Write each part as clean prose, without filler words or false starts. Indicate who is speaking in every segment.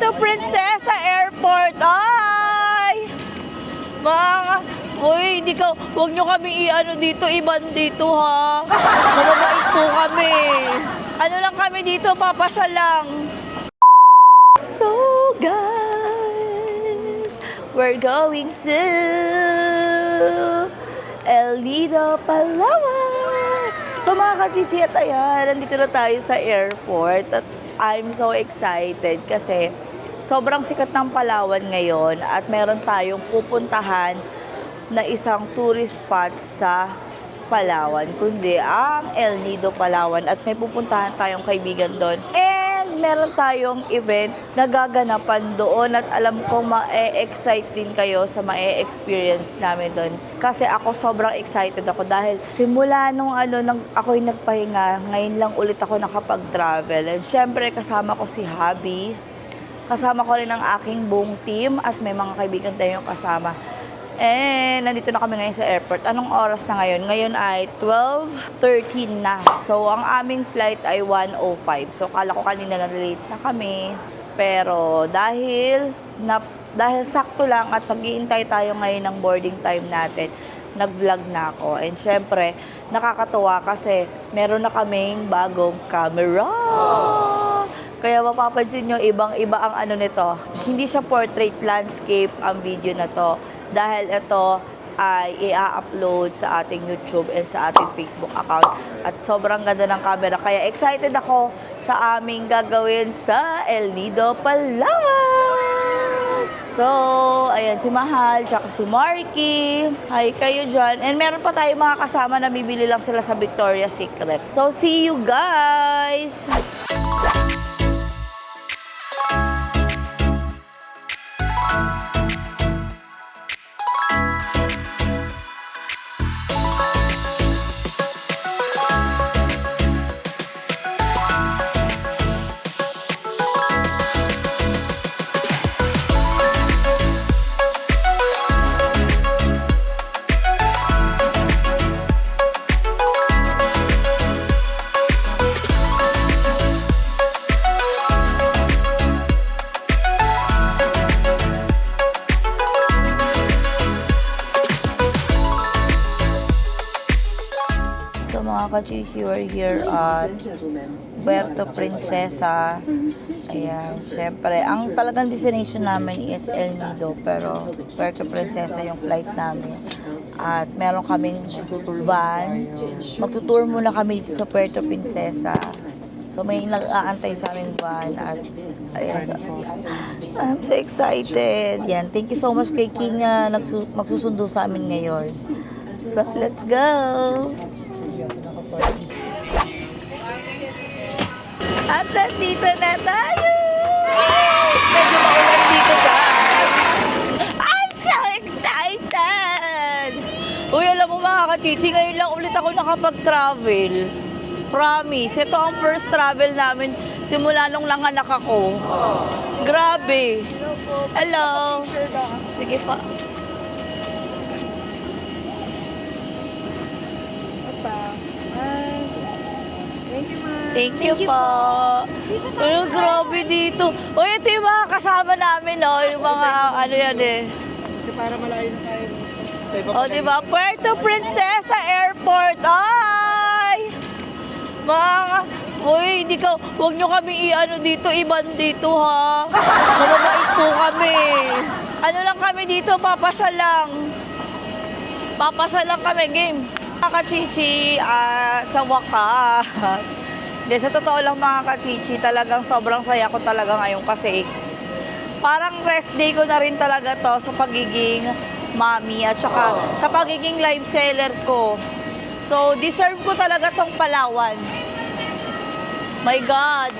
Speaker 1: Puerto Princesa Airport. Ay! Mga, uy, huwag nyo kami i-ano dito, iban dito ha. Mababait po kami. Ano lang kami dito, papasya lang. So guys, we're going to El Nido, Palawan. So mga kachichi at ayan, nandito na tayo sa airport at I'm so excited kasi sobrang sikat ng Palawan ngayon at meron tayong pupuntahan na isang tourist spot sa Palawan, kundi ang El Nido, Palawan at may pupuntahan tayong kaibigan doon. And meron tayong event na gaganapan doon at alam ko ma-excite din kayo sa ma-experience namin doon. Kasi ako sobrang excited ako dahil simula nung ako'y nagpahinga, ngayon lang ulit ako nakapag-travel. And syempre kasama ko si Habi. Kasama ko rin ang aking buong team at may mga kaibigan tayong kasama. Nandito na kami ngayon sa airport. Anong oras na ngayon? Ngayon ay 12:13 na. So, ang aming flight ay 1:05. So, kala ko kanina na late na kami. Pero dahil sakto lang at nag-iintay tayo ngayon ng boarding time natin, nag-vlog na ako. And syempre, nakakatuwa kasi meron na kaming bagong camera. Kaya mapapansin nyo, ibang-iba ang ano nito. Hindi siya portrait landscape ang video na to. Dahil ito ay i-upload sa ating YouTube and sa ating Facebook account. At sobrang ganda ng camera. Kaya excited ako sa aming gagawin sa El Nido, Palawan! So, ayan, si Mahal, tsaka si Marky. Hi kayo dyan. And meron pa tayong mga kasama na bibili lang sila sa Victoria's Secret. So, see you guys! Mga kachichi, we're here at Puerto Princesa. Ayan, syempre, ang talagang destination namin is El Nido, pero Puerto Princesa yung flight namin. At meron kaming van. Magtutour muna kami dito sa Puerto Princesa. So may nag-aantay sa aming van at ayan, I'm so excited. Yan, thank you so much kay King na magsusundo sa amin ngayon. So, let's go! At nandito na tayo! Medyo maulan dito, guys! I'm so excited! Uy, alam mo mga kachichi, ngayon lang ulit ako nakapag-travel. Promise, ito ang first travel namin simula nung nanganak ako. Grabe! Hello! Sige pa. Thank you po. Ano, grabe dito. O, ito yung mga kasama namin, no? Yung mga, ano yan eh.
Speaker 2: Kasi para malayo na tayo.
Speaker 1: O, diba? Puerto Princesa Airport. Ay! Mga, uy, huwag nyo kami i-ano dito, iban dito, ha? Mababait po kami. Ano lang kami dito, papasya lang. Papasya lang kami, game. Mga kachichi, sa wakas. Sa totoo lang mga kachichi, talagang sobrang saya ko talaga ngayon kasi parang rest day ko na rin talaga to sa pagiging mommy at saka sa pagiging live seller ko. So, deserve ko talaga tong Palawan. My God!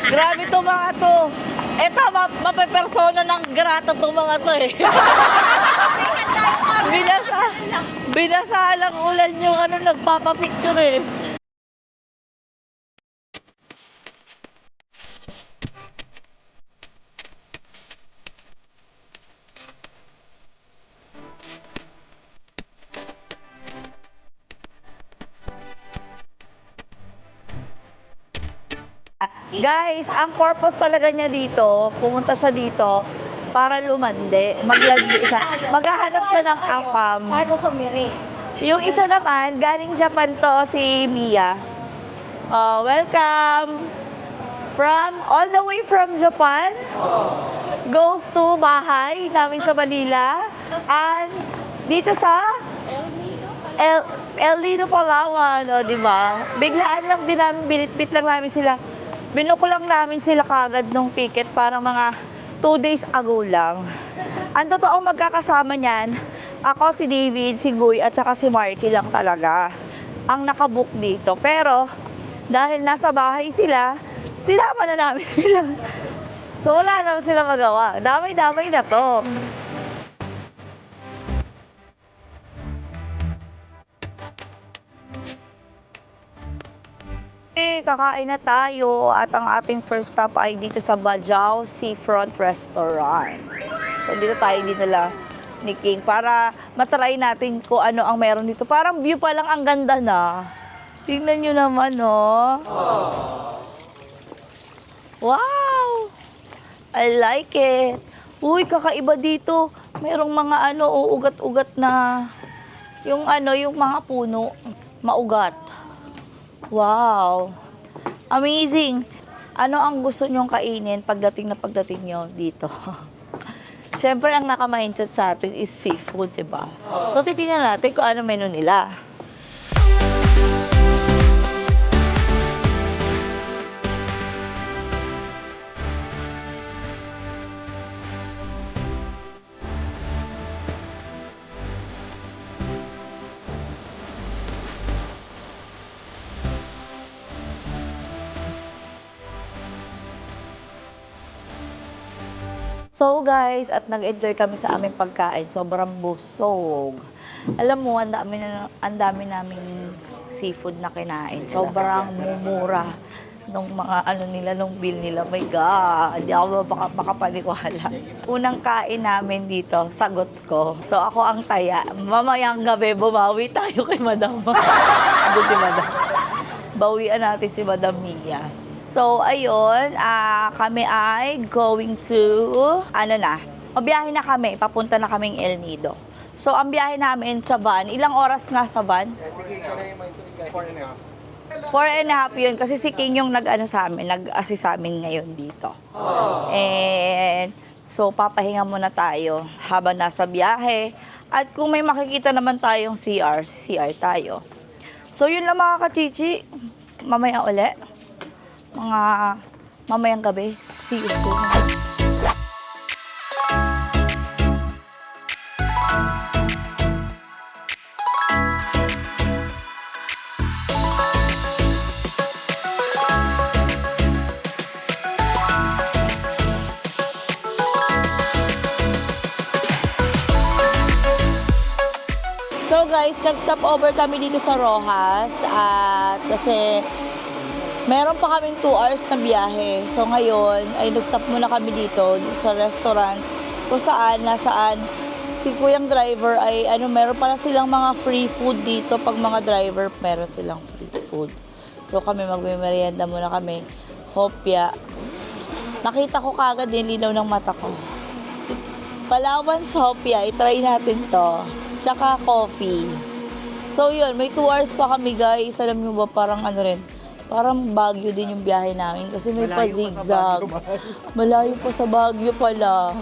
Speaker 1: Grabe to mga to. Eto, mapepersona ng grata tong mga to eh. Binasa lang ulan yung nagpapapicture eh. Guys, ang purpose talaga niya dito, pumunta siya dito para lumandi, maglandi siya. Maghahanap siya ng akam.
Speaker 3: Paano kumiri?
Speaker 1: Yung isa naman, galing Japan to, si Mia. Welcome! All the way from Japan, goes to bahay namin sa Manila. And dito sa El Nido, Palawan, di ba? Biglaan lang din namin, binitbit lang namin sila. Binuko lang namin sila kagad nung ticket para mga 2 days ago lang. Ang totoong magkakasama niyan, ako, si David, si Guy, at saka si Marky lang talaga ang nakabook dito. Pero, dahil nasa bahay sila, sinama na namin sila. So, wala naman sila magawa. Damay-damay na to. Kakain na tayo at ang ating first stop ay dito sa Bajau Seafront Restaurant. So dito tayo dinala ni King para matry natin kung ano ang meron dito. Parang view pa lang ang ganda na. Tingnan nyo naman, no? Wow! I like it. Uy, kakaiba dito. Mayroong mga uugat-ugat na yung mga puno. Maugat. Wow! Amazing! Ano ang gusto nyong kainin pagdating nyo dito? Siyempre, ang naka-mindset sa atin is seafood, diba? So, titingnan natin kung ano menu nila. So guys, at nag-enjoy kami sa aming pagkain. Sobrang busog. Alam mo, ang dami naming seafood na kinain. Sobrang mumura nung mga nila, nung bill nila. My God, hindi ako makapaniwala. Unang kain namin dito, sagot ko. So ako ang taya. Mamayang gabi, bumawi tayo kay Madam. Sagot si Madam. Bawian natin si Madam Mia. So, ayun, kami ay going to, mabiyahe na kami, papunta na kaming El Nido. So, ang biyahe namin sa van, ilang oras na sa van?
Speaker 2: Sige, siya na yung 4.5.
Speaker 1: 4.5 yun, kasi si King yung nag-assist sa amin ngayon dito. And, so, papahinga muna tayo habang nasa biyahe. At kung may makikita naman tayong CR tayo. So, yun lang mga kachichi. Mamaya uli. Mamayang gabi. See you soon. So guys, nag-stop over kami dito sa Rojas at kasi meron pa kaming 2 hours na biyahe. So ngayon ay nag-stop muna kami dito sa restaurant kung nasaan si kuyang driver ay meron pala silang mga free food dito. Pag mga driver, meron silang free food. So kami magme-merienda muna kami. Hopya. Nakita ko kagad yung linaw ng mata ko. Palawan Hopya, i-try natin to. Tsaka coffee. So yun, may 2 hours pa kami guys. Alam nyo ba, parang parang Baguio din yung biyahe namin kasi may pa-zigzag. Malayo pa sa Baguio pala.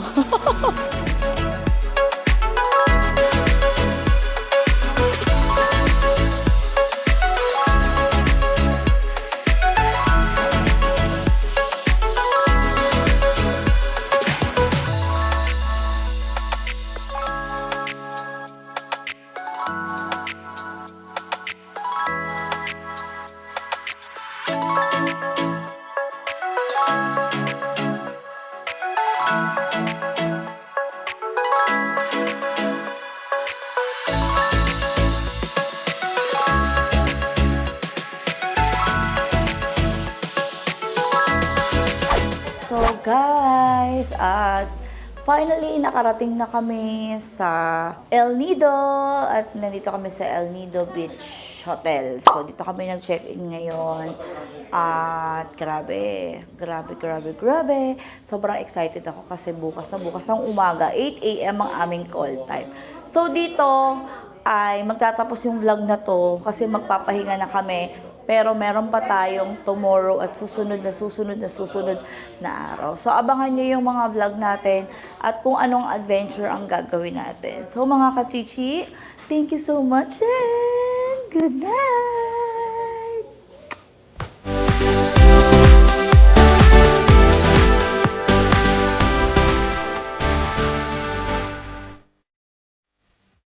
Speaker 1: So guys, at Finally, nakarating na kami sa El Nido at nandito kami sa El Nido Beach Hotel. So, dito kami nag-check-in ngayon. At grabe. Sobrang excited ako kasi bukas ng umaga, 8 a.m. ang aming call time. So, dito ay magtatapos yung vlog na to kasi magpapahinga na kami. Pero meron pa tayong tomorrow at susunod na araw. So, abangan nyo yung mga vlog natin at kung anong adventure ang gagawin natin. So, mga kachichi, thank you so much and good night!